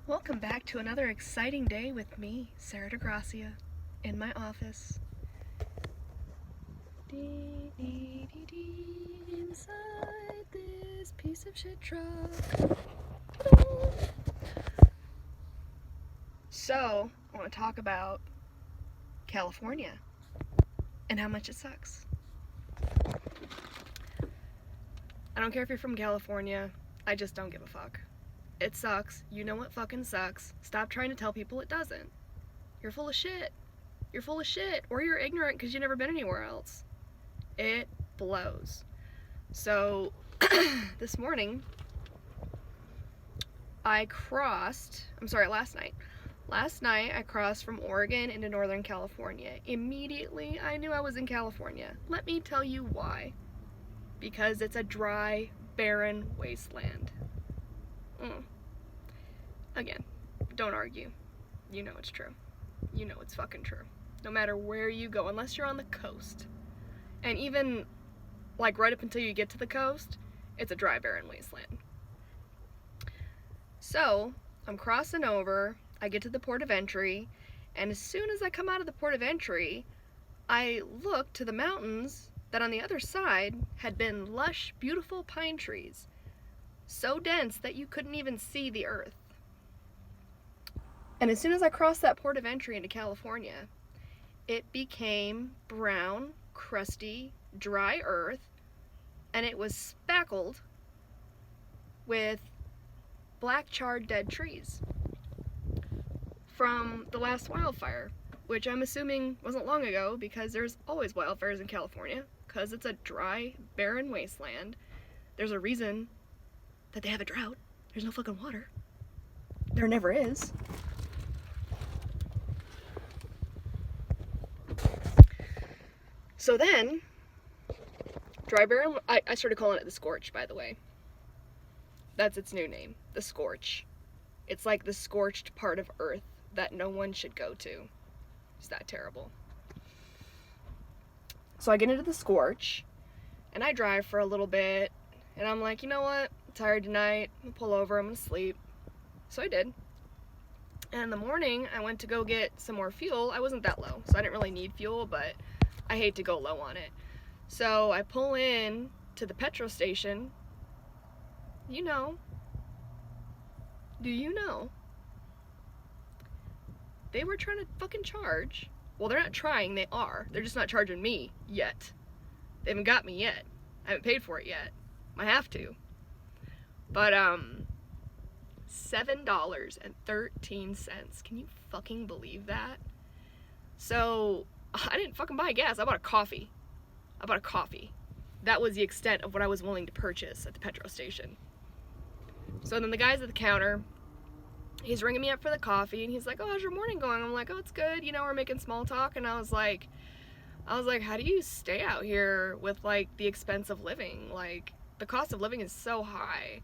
Welcome back to another exciting day with me, Sarah DeGracia, in my office. Inside this piece of shit truck. So, I want to talk about California and how much it sucks. I don't care if you're from California, I just don't give a fuck. It sucks. You know what fucking sucks. Stop trying to tell people it doesn't. You're full of shit. You're full of shit. Or you're ignorant because you've never been anywhere else. It blows. So, this morning, last night. Last night, I crossed from Oregon into Northern California. Immediately, I knew I was in California. Let me tell you why. Because it's a dry, barren wasteland. Again, don't argue. You know it's true. You know it's fucking true. No matter where you go, unless you're on the coast. And even, like, right up until you get to the coast, it's a dry, barren wasteland. So, I'm crossing over, I get to the port of entry, and as soon as I come out of the port of entry, I look to the mountains that on the other side had been lush, beautiful pine trees. So dense that you couldn't even see the earth. And as soon as I crossed that port of entry into California, it became brown, crusty, dry earth, and it was speckled with black charred dead trees from the last wildfire, which I'm assuming wasn't long ago because there's always wildfires in California because it's a dry, barren wasteland. There's a reason that they have a drought. There's no fucking water. There never is. So then, dry barren, I started calling it the scorch, by the way. That's its new name, the scorch. It's like the scorched part of Earth that no one should go to. It's that terrible. So I get into the scorch, and I drive for a little bit, and I'm like, you know what? I'm tired tonight. I'm gonna pull over. I'm gonna sleep. So I did. And in the morning, I went to go get some more fuel. I wasn't that low, so I didn't really need fuel, but I hate to go low on it. So I pull in to the petrol station. You know. Do you know? They were trying to fucking charge. Well, they're not trying, they are. They're just not charging me yet. They haven't got me yet. I haven't paid for it yet. I have to. But, $7.13. Can you fucking believe that? So, I didn't fucking buy gas. I bought a coffee. That was the extent of what I was willing to purchase at the petrol station. So then the guy's at the counter, he's ringing me up for the coffee, and he's like, oh, how's your morning going? I'm like, oh, it's good. You know, we're making small talk. And I was like, how do you stay out here with, like, the expense of living? Like, the cost of living is so high.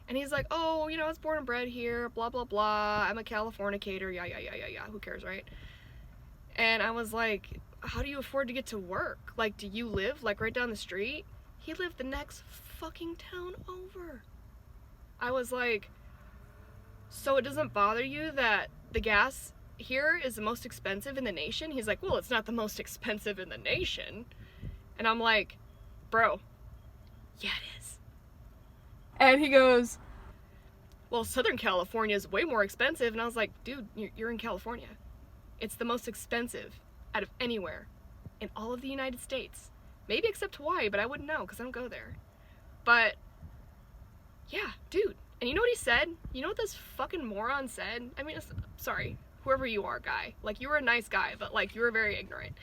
And he's like, oh, you know, I was born and bred here, blah, blah, blah. I'm a Californicator, yeah. Who cares, right? And I was like, how do you afford to get to work? Like, do you live, like, right down the street? He lived the next fucking town over. I was like, so it doesn't bother you that the gas here is the most expensive in the nation? He's like, well, it's not the most expensive in the nation. And I'm like, bro, yeah, it is. And he goes, well, Southern California is way more expensive. And I was like, dude, you're in California. It's the most expensive out of anywhere in all of the United States. Maybe except Hawaii, but I wouldn't know because I don't go there. But, yeah, dude. And you know what he said? You know what this fucking moron said? I mean, sorry, whoever you are, guy. Like, you were a nice guy, but, like, you were very ignorant.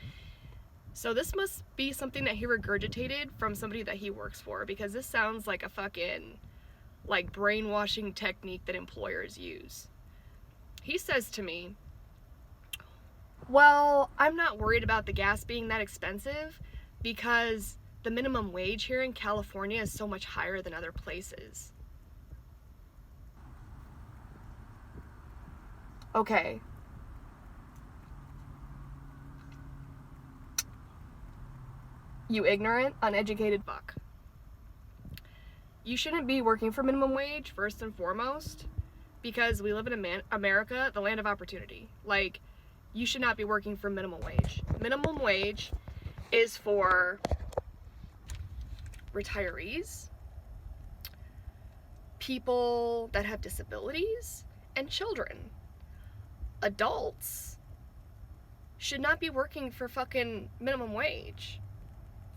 So this must be something that he regurgitated from somebody that he works for, because this sounds like a fucking, like, brainwashing technique that employers use. He says to me, well, I'm not worried about the gas being that expensive because the minimum wage here in California is so much higher than other places. Okay. You ignorant, uneducated fuck. You shouldn't be working for minimum wage, first and foremost, because we live in America, the land of opportunity. Like, you should not be working for minimum wage. Minimum wage is for retirees, people that have disabilities, and children. Adults should not be working for fucking minimum wage.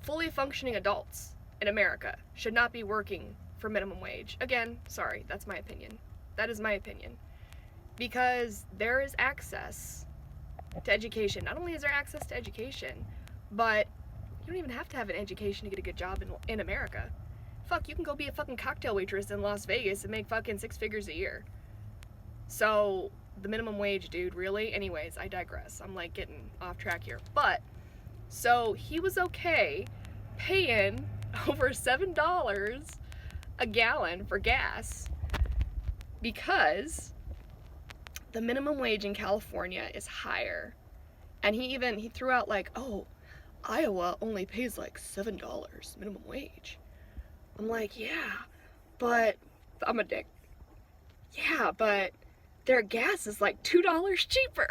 Fully functioning adults in America should not be working for minimum wage. Again, sorry, that's my opinion. That is my opinion. Because there is access to education. Not only is there access to education, but you don't even have to have an education to get a good job in America. Fuck, you can go be a fucking cocktail waitress in Las Vegas and make fucking 6 figures a year. So, the minimum wage, dude, really? Anyways, I digress. I'm like getting off track here. But, so he was okay paying over $7 a gallon for gas because the minimum wage in California is higher. And he threw out like, oh, Iowa only pays like $7 minimum wage. I'm like, yeah, but I'm a dick. Yeah, but their gas is like $2 cheaper.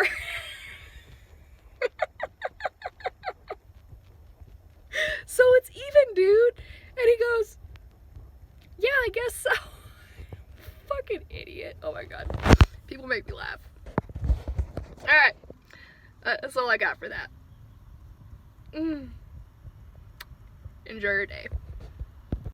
So it's even, dude. And he goes, yeah, I guess so. Fucking idiot. Oh my god. People make me laugh. Alright. That's all I got for that. Enjoy your day.